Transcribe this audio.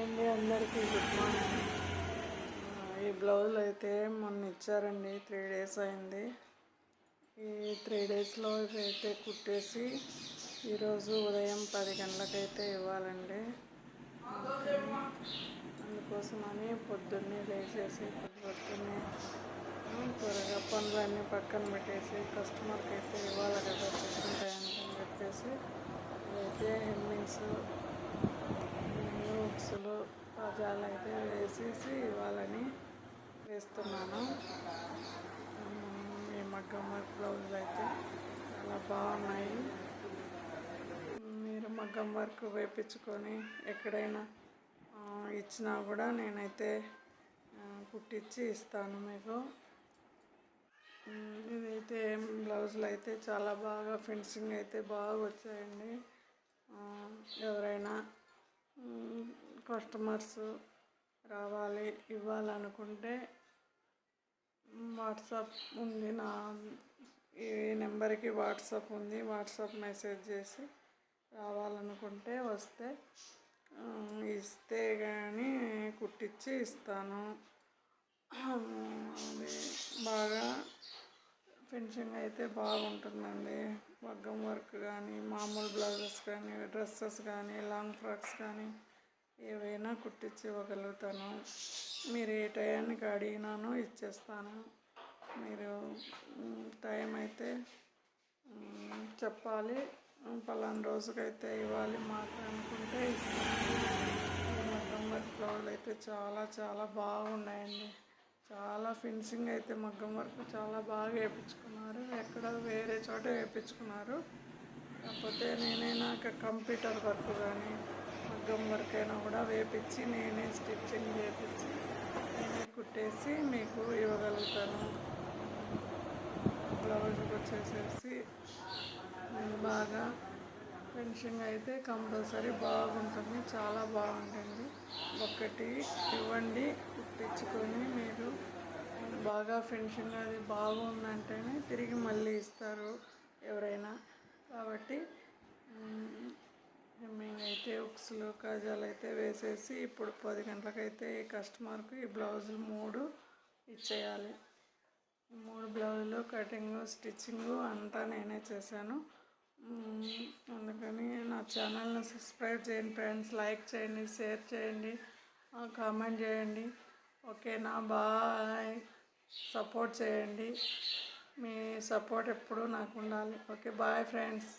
Hi అండి, అందరికీ good morning. ఈ బ్లౌజులు అయితే మొన్న ఇచ్చారండి. 3 days అయింది. ఈ 3 daysలో అయితే కుట్టేసి ఈరోజు ఉదయం 10 గంటలకైతే ఇవ్వాలండి. అందుకోసమని పొద్దున్నే లేచేసి పొద్దున్నే త్వరగా పనులన్నీ పక్కన పెట్టేసి కస్టమర్కి అయితే ఇవ్వాలి కదా చెప్పిన టైంకి అని చెప్పేసి ఇవైతే హెమ్మింగ్స్ హుక్స్లు కాజాలు అయితే వేసేసి ఇవ్వాలని వేస్తున్నాను. ఈ మగ్గం వర్క్ బ్లౌజులు అయితే చాలా బాగున్నాయి. మీరు మగ్గం వర్క్ వేయించుకొని ఎక్కడైనా ఇచ్చినా కూడా నేనైతే కుట్టించి ఇస్తాను మీకు. ఇదైతే బ్లౌజులు అయితే చాలా బాగా ఫినిషింగ్ అయితే బాగా వచ్చాయండి. ఎవరైనా కస్టమర్స్ రావాలి ఇవ్వాలనుకుంటే వాట్సాప్ ఉంది, ఈ నెంబర్కి వాట్సాప్ ఉంది. వాట్సాప్ మెసేజ్ చేసి రావాలనుకుంటే వస్తే ఇస్తే కానీ కుట్టించి ఇస్తాను. అది బాగా ఫినిషింగ్ అయితే బాగుంటుందండి. మగ్గం వర్క్ కానీ మామూలు బ్లౌజెస్ కానీ డ్రెస్సెస్ కానీ లాంగ్ ఫ్రాక్స్ కానీ ఏవైనా కుట్టించి ఇవ్వగలుగుతాను. మీరు ఏ టయానికి అడిగినానో ఇచ్చేస్తాను. మీరు టైం అయితే చెప్పాలి, పలానా రోజుకైతే ఇవ్వాలి మాకు అనుకుంటే ఇస్తాను. మగ్గం వర్క్ బ్లౌజులు అయితే చాలా చాలా బాగున్నాయండి. చాలా ఫినిషింగ్ అయితే మగ్గం వర్క్ చాలా బాగా వేయించుకున్నారు. ఎక్కడ వేరే చోట వేయించుకున్నారు. కాకపోతే నేనైనా కంప్యూటర్ వర్క్ కానీ మగ్గం వర్క్ అయినా కూడా వేయించి నేనే స్టిచ్చింగ్ చేయించి నేనే కుట్టేసి మీకు ఇవ్వగలుగుతాను. బ్లౌజ్కి వచ్చేసేసి బాగా ఫినిషింగ్ అయితే కంపల్సరీ బాగుంటుంది, చాలా బాగుంటుంది. ఒకటి ఇవ్వండి, కుట్టించుకొని మీరు బాగా ఫినిషింగ్ అది బాగుందంటేనే తిరిగి మళ్ళీ ఇస్తారు ఎవరైనా. కాబట్టి హెమ్మింగ్ అయితే హుక్స్లు కాజాలు అయితే వేసేసి ఇప్పుడు 10 గంటలకైతే ఈ కస్టమర్కి ఈ బ్లౌజులు 3 ఇచ్చేయాలి. 3 బ్లౌజులు కటింగు స్టిచ్చింగు అంతా నేనే చేశాను. అందుకని నా ఛానల్ని సబ్స్క్రైబ్ చేయండి ఫ్రెండ్స్, లైక్ చేయండి, షేర్ చేయండి, కామెంట్ చేయండి. ఓకేనా? బాయ్. సపోర్ట్ చేయండి. మీ సపోర్ట్ ఎప్పుడూ నాకు ఉండాలి. Okay, bye friends.